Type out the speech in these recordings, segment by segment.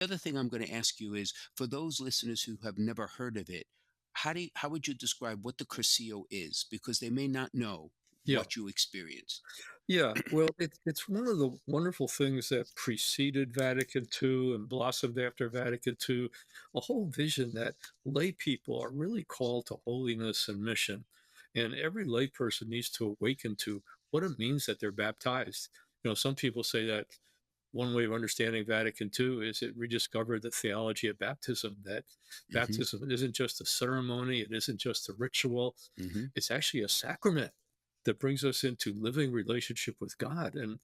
other thing I'm going to ask you is, for those listeners who have never heard of it, how would you describe what the Cursillo is? Because they may not know Yeah. what you experienced. Yeah, well, it's one of the wonderful things that preceded Vatican II and blossomed after Vatican II, a whole vision that lay people are really called to holiness and mission. And every layperson needs to awaken to what it means that they're baptized. Some people say that one way of understanding Vatican II is it rediscovered the theology of baptism, that Hmm. baptism isn't just a ceremony, it isn't just a ritual, Hmm. it's actually a sacrament that brings us into living relationship with God. And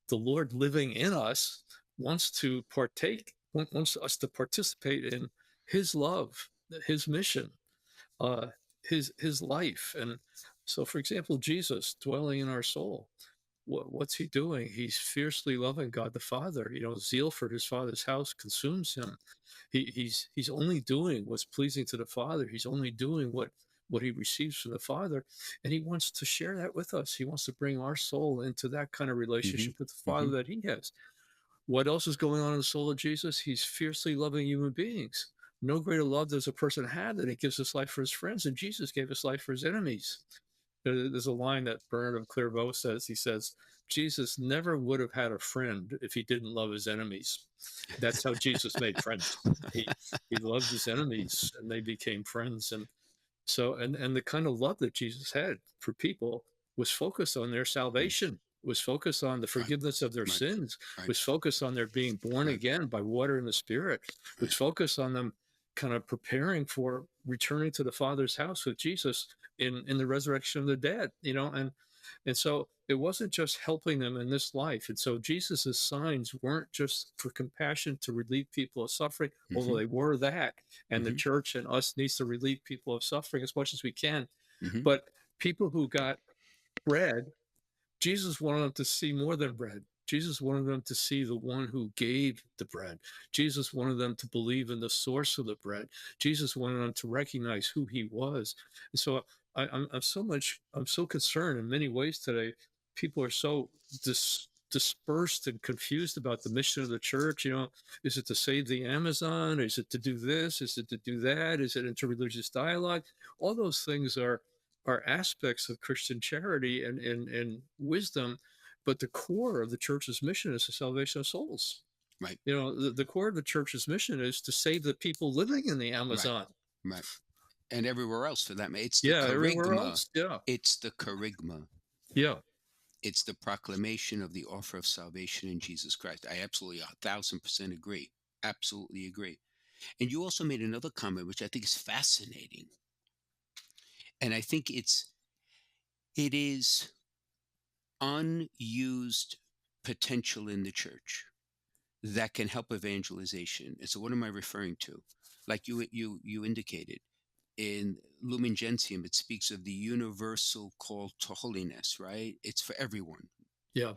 the Lord living in us wants to wants us to participate in his love, his mission, uh, his life. And so, for example, Jesus dwelling in our soul, what's he doing? He's fiercely loving God the Father. Zeal for his Father's house consumes him. He's only doing what's pleasing to the Father. He's only doing what he receives from the Father, and he wants to share that with us. He wants to bring our soul into that kind of Hmm. relationship with the Father Hmm. that he has. What else is going on in the soul of Jesus? He's fiercely loving human beings. No greater love does a person have than he gives his life for his friends, and Jesus gave his life for his enemies. There's a line that Bernard of Clairvaux says. He says, Jesus never would have had a friend if he didn't love his enemies. That's how Jesus made friends. He loved his enemies and they became friends. And the kind of love that Jesus had for people was focused on their Mm. salvation, was focused on the Right. forgiveness of their Right. sins, Right. was focused on their being born Right. again by water and the Spirit, was Right. focused on them kind of preparing for returning to the Father's house with Jesus in the resurrection of the dead, and so it wasn't just helping them in this life. And so Jesus's signs weren't just for compassion to relieve people of suffering, although Hmm. they were that. And the Hmm. church and us needs to relieve people of suffering as much as we can. Hmm. But people who got bread, Jesus wanted them to see more than bread. Jesus wanted them to see the one who gave the bread. Jesus wanted them to believe in the source of the bread. Jesus wanted them to recognize who he was. And so I'm so concerned in many ways today. People are so dispersed and confused about the mission of the church. Is it to save the Amazon? Is it to do this? Is it to do that? Is it interreligious dialogue? All those things are aspects of Christian charity and wisdom, but the core of the church's mission is the salvation of souls. Right. The core of the church's mission is to save the people living in the Right. Amazon. Right. And everywhere else for that matter. It's the Yeah, everywhere charisma. else. Yeah, It's the charisma. yeah, It's the proclamation of the offer of salvation in Jesus Christ. I absolutely 1,000% agree. Absolutely agree. And you also made another comment, which I think is fascinating. And I think it is unused potential in the church that can help evangelization. And so, what am I referring to? Like you indicated in Lumen Gentium, it speaks of the universal call to holiness. Right? It's for everyone. yeah,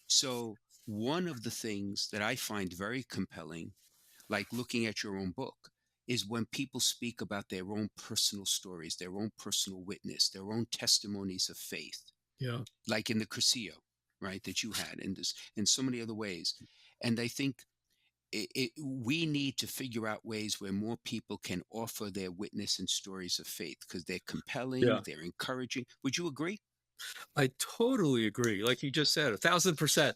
So, one of the things that I find very compelling, like looking at your own book, is when people speak about their own personal stories, their own personal witness, their own testimonies of faith, yeah. like in the Cursillo, right, that you had, and this, in so many other ways. And I think we need to figure out ways where more people can offer their witness and stories of faith because they're compelling, Yeah. they're encouraging. Would you agree? I totally agree. Like you just said, 1,000%.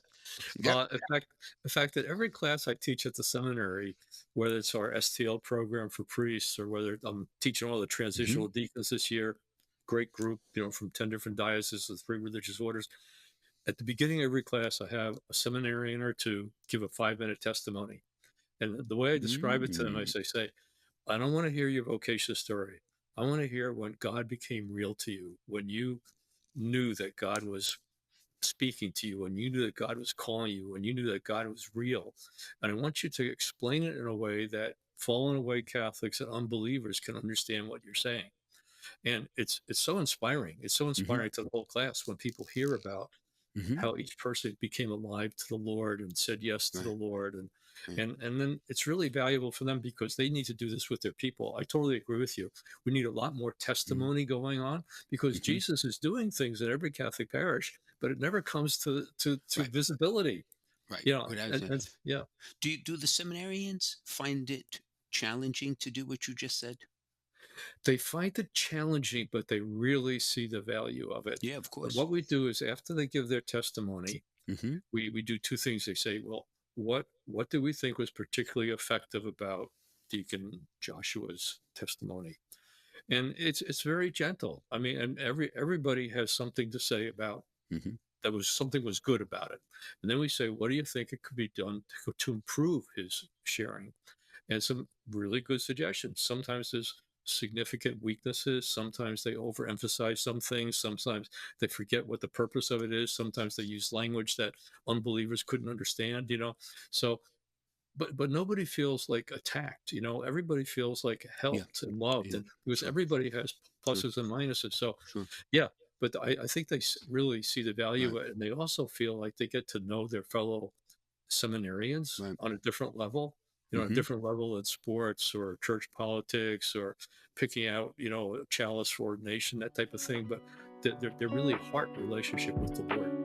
Yep. The fact that every class I teach at the seminary, whether it's our STL program for priests or whether I'm teaching all the Hmm. transitional deacons this year, great group, from 10 different dioceses with 3 religious orders. At the beginning of every class, I have a seminarian or two give a 5-minute testimony. And the way I describe it to them, Mm. say, I don't want to hear your vocation story. I want to hear when God became real to you, when you knew that God was speaking to you, when you knew that God was calling you, when you knew that God was real. And I want you to explain it in a way that fallen away Catholics and unbelievers can understand what you're saying. And it's so inspiring. It's so Hmm. inspiring to the whole class when people hear about Hmm. how each person became alive to the Lord and said yes to the Right. Lord. And Right. and and then it's really valuable for them because they need to do this with their people. I totally agree with you. We need a lot more Hmm. testimony going on because Hmm. Jesus is doing things in every Catholic parish, but it never comes to Right. visibility. Right. You know, Without and yeah, do the seminarians find it challenging to do what you just said? they find it challenging, but they really see the value of it. Yeah, of But course. what we do is after they give their testimony, Hmm. we do two things. They say, well, what do we think was particularly effective about Deacon Joshua's testimony? And it's very gentle. I mean, and everybody has something to say about Hmm. that was something was good about it. And then we say, what do you think it could be done to improve his sharing? And some really good suggestions. Sometimes there's significant weaknesses. Sometimes they overemphasize some things. Sometimes they forget what the purpose of it is. Sometimes they use language that unbelievers couldn't understand, you know. So, but nobody feels like attacked, you know. Everybody feels like Yeah. helped and loved, Yeah. and because Sure. everybody has Sure. pluses and minuses. So, Sure. yeah, but I think they really see the value Right. of it, and they also feel like they get to know their fellow seminarians Right. on a different level, you know, a Hmm. different level in sports or church politics or picking out, you know, a chalice for ordination, that type of thing. But they're really a heart relationship with the Lord.